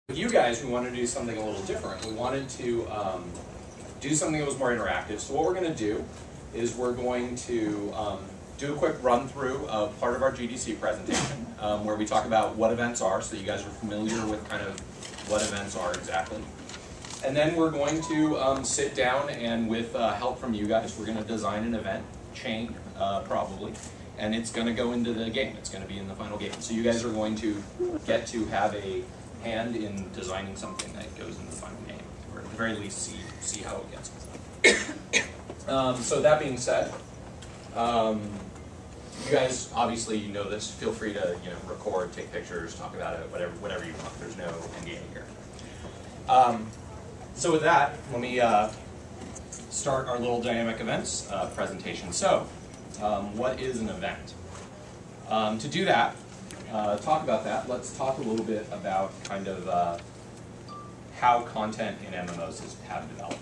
With you guys, we wanted to do something a little different. We wanted to do something that was more interactive. So what we're going to do is we're going to do a quick run through of part of our GDC presentation where we talk about what events are, so you guys are familiar with kind of what events are exactly. And then we're going to sit down and with help from you guys, we're going to design an event chain probably. And it's going to go into the game. It's going to be in the final game. So you guys are going to get to have a hand in designing something that goes in the final game, or at the very least see how it gets. So that being said, you guys obviously know this. Feel free to record, take pictures, talk about it, whatever you want. There's no end game here. So with that, let me start our little dynamic events presentation. So what is an event? To do that, talk about that, let's talk a little bit about kind of how content in MMOs have developed.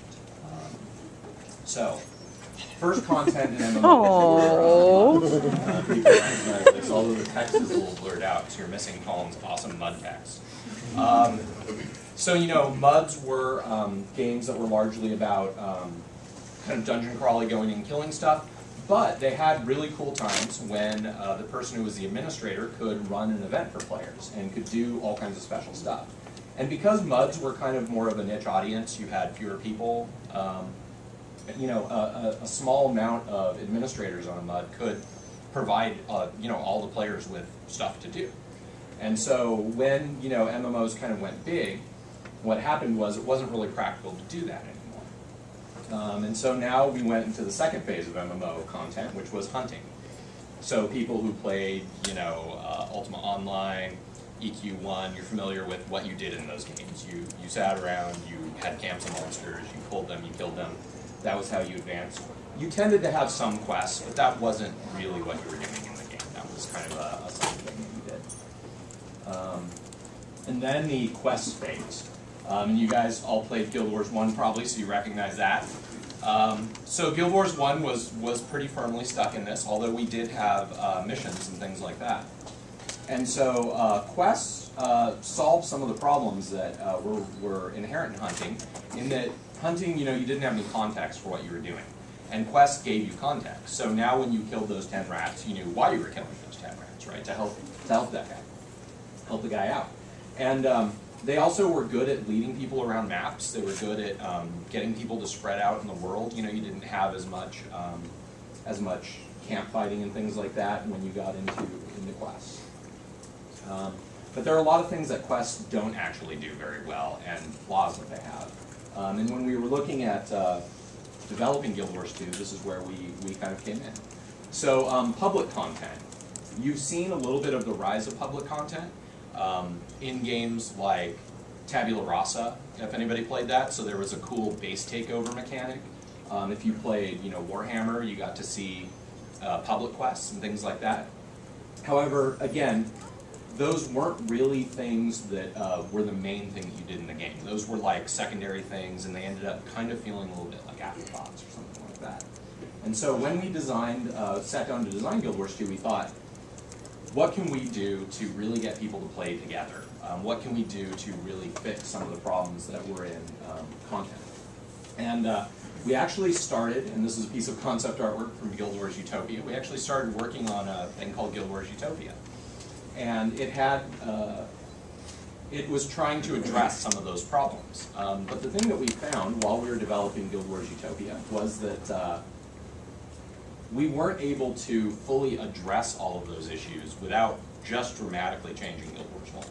So, first content in MMOs, although the text is a little blurred out, so you're missing Colin's awesome mud text. So, MUDs were games that were largely about kind of dungeon crawling, going and killing stuff. But they had really cool times when the person who was the administrator could run an event for players and could do all kinds of special stuff. And because MUDs were kind of more of a niche audience, you had fewer people, a small amount of administrators on a MUD could provide all the players with stuff to do. And so when MMOs kind of went big, what happened was it wasn't really practical to do that anymore. And so now we went into the second phase of MMO content, which was hunting. So people who played, Ultima Online, EQ1, you're familiar with what you did in those games. You sat around, you had camps of monsters, you pulled them, you killed them. That was how you advanced. You tended to have some quests, but that wasn't really what you were doing in the game. That was kind of a side thing that you did. And then the quest phase. And you guys all played Guild Wars 1 probably, so you recognize that. So Guild Wars 1 was pretty firmly stuck in this, although we did have missions and things like that. And so quests solved some of the problems that were inherent in hunting, in that hunting, you didn't have any context for what you were doing. And quests gave you context. So now when you killed those 10 rats, you knew why you were killing those 10 rats, right? To help that guy, help the guy out. And they also were good at leading people around maps. They were good at getting people to spread out in the world. You didn't have as much camp fighting and things like that when you got into quests. But there are a lot of things that quests don't actually do very well, and flaws that they have. And when we were looking at developing Guild Wars 2, this is where we kind of came in. So public content. You've seen a little bit of the rise of public content. In games like Tabula Rasa, if anybody played that, so there was a cool base takeover mechanic. If you played, Warhammer, you got to see public quests and things like that. However, again, those weren't really things that were the main thing that you did in the game. Those were like secondary things, and they ended up kind of feeling a little bit like afterthoughts or something like that. And so when we sat down to design Guild Wars 2, we thought, what can we do to really get people to play together? What can we do to really fix some of the problems that were in content? And we actually started, and this is a piece of concept artwork from Guild Wars Utopia, we actually started working on a thing called Guild Wars Utopia. And it was trying to address some of those problems. But the thing that we found while we were developing Guild Wars Utopia was that we weren't able to fully address all of those issues without just dramatically changing Guild Wars 1.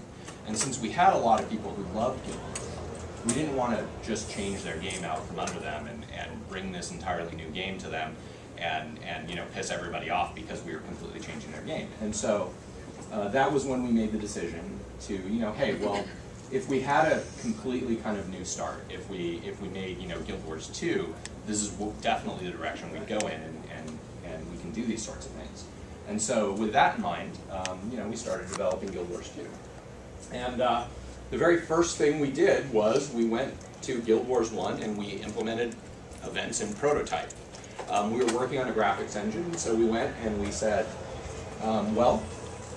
And since we had a lot of people who loved Guild Wars, we didn't want to just change their game out from under them and bring this entirely new game to them and piss everybody off because we were completely changing their game. And so that was when we made the decision to, hey, well, if we had a completely kind of new start, if we made, Guild Wars 2, this is definitely the direction we'd go in, and we can do these sorts of things. And so with that in mind, we started developing Guild Wars 2. And the very first thing we did was we went to Guild Wars 1 and we implemented events in prototype. We were working on a graphics engine, so we went and we said, well,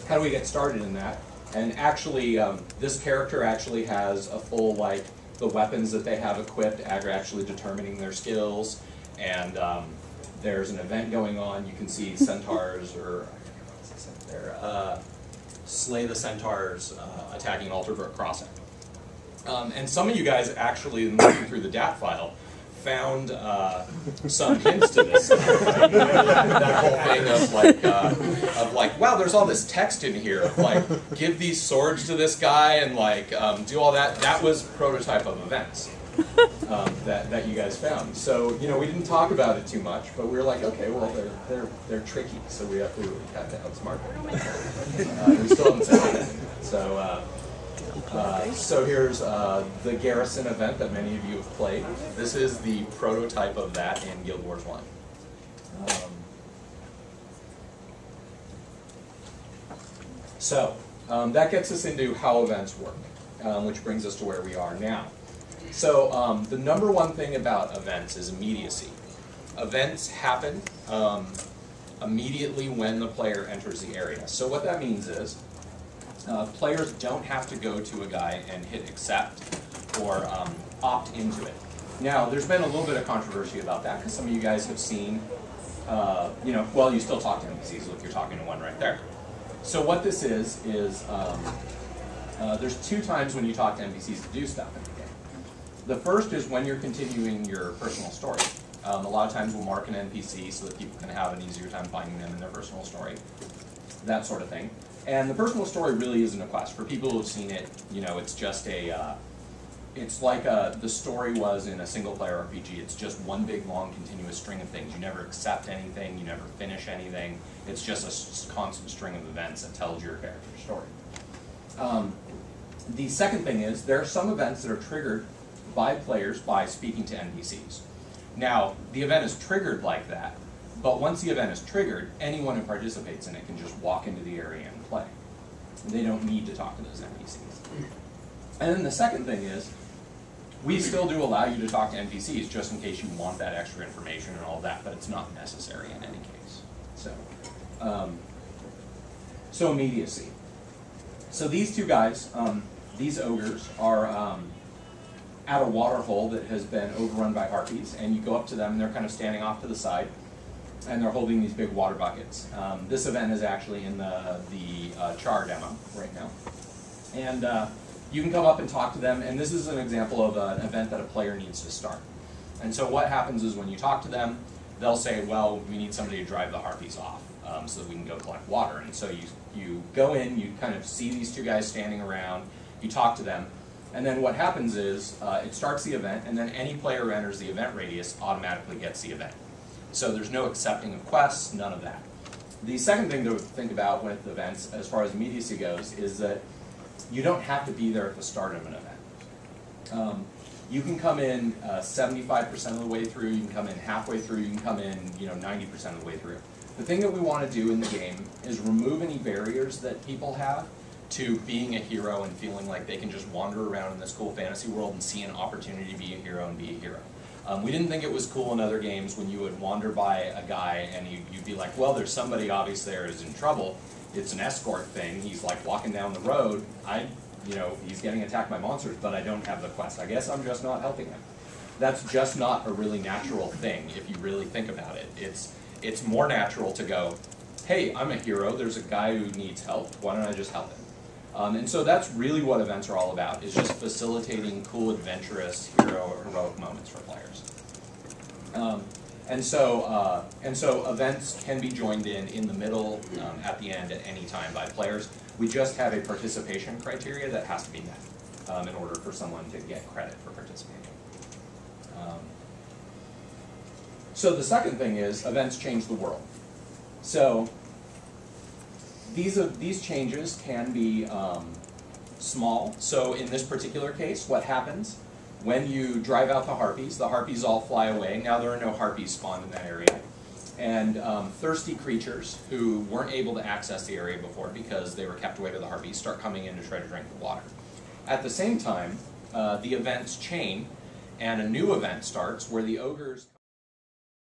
how do we get started in that? And actually, this character actually has a full, like, the weapons that they have equipped are actually determining their skills. And there's an event going on. You can see centaurs, or there, slay the centaurs attacking Alterbrook Crossing. And some of you guys actually, in looking through the DAT file, found some hints to this. That whole thing of like, wow, there's all this text in here. Like, give these swords to this guy and like do all that. That was prototype of events that you guys found. So you know, we didn't talk about it too much, but we were like, okay, well they're tricky, so we have to outsmart them. We still haven't said anything. So here's the Garrison event that many of you have played. This is the prototype of that in Guild Wars 1. That gets us into how events work, which brings us to where we are now. So the number one thing about events is immediacy. Events happen immediately when the player enters the area. So what that means is players don't have to go to a guy and hit accept or opt into it. Now, there's been a little bit of controversy about that because some of you guys have seen, you know, well, you still talk to NPCs. Look, you're talking to one right there. So what this is there's two times when you talk to NPCs to do stuff in the game. The first is when you're continuing your personal story. A lot of times we'll mark an NPC so that people can have an easier time finding them in their personal story, that sort of thing. And the personal story really isn't a quest. For people who have seen it, you know, it's just a, it's like the story was in a single-player RPG. It's just one big, long, continuous string of things. You never accept anything. You never finish anything. It's just a constant string of events that tells your character's story. The second thing is there are some events that are triggered by players by speaking to NPCs. Now, the event is triggered like that, but once the event is triggered, anyone who participates in it can just walk into the area and play. They don't need to talk to those NPCs. And then the second thing is, we still do allow you to talk to NPCs just in case you want that extra information and all that, but it's not necessary in any case. So immediacy. So these two guys, these ogres, are at a water hole that has been overrun by harpies, and you go up to them and they're kind of standing off to the side, and they're holding these big water buckets. This event is actually in the Char demo right now. And you can come up and talk to them, and this is an example of an event that a player needs to start. And so what happens is when you talk to them, they'll say, well, we need somebody to drive the harpies off so that we can go collect water. And so you go in, you kind of see these two guys standing around, you talk to them, and then what happens is it starts the event, and then any player who enters the event radius automatically gets the event. So there's no accepting of quests, none of that. The second thing to think about with events, as far as immediacy goes, is that you don't have to be there at the start of an event. You can come in 75% of the way through, you can come in halfway through, you can come in 90% of the way through. The thing that we want to do in the game is remove any barriers that people have to being a hero and feeling like they can just wander around in this cool fantasy world and see an opportunity to be a hero and be a hero. We didn't think it was cool in other games when you would wander by a guy and you'd be like, well, there's somebody obvious there who's in trouble. It's an escort thing. He's like walking down the road. He's getting attacked by monsters, but I don't have the quest. I guess I'm just not helping him. That's just not a really natural thing if you really think about it. It's more natural to go, hey, I'm a hero. There's a guy who needs help. Why don't I just help him? And so that's really what events are all about, is just facilitating cool, adventurous, heroic moments for players. And so events can be joined in the middle, at the end, at any time by players. We just have a participation criteria that has to be met in order for someone to get credit for participating. So the second thing is events change the world. So these changes can be small. So in this particular case, what happens when you drive out the harpies all fly away. Now there are no harpies spawned in that area. And thirsty creatures who weren't able to access the area before because they were kept away by the harpies start coming in to try to drink the water. At the same time, the events chain and a new event starts where the ogres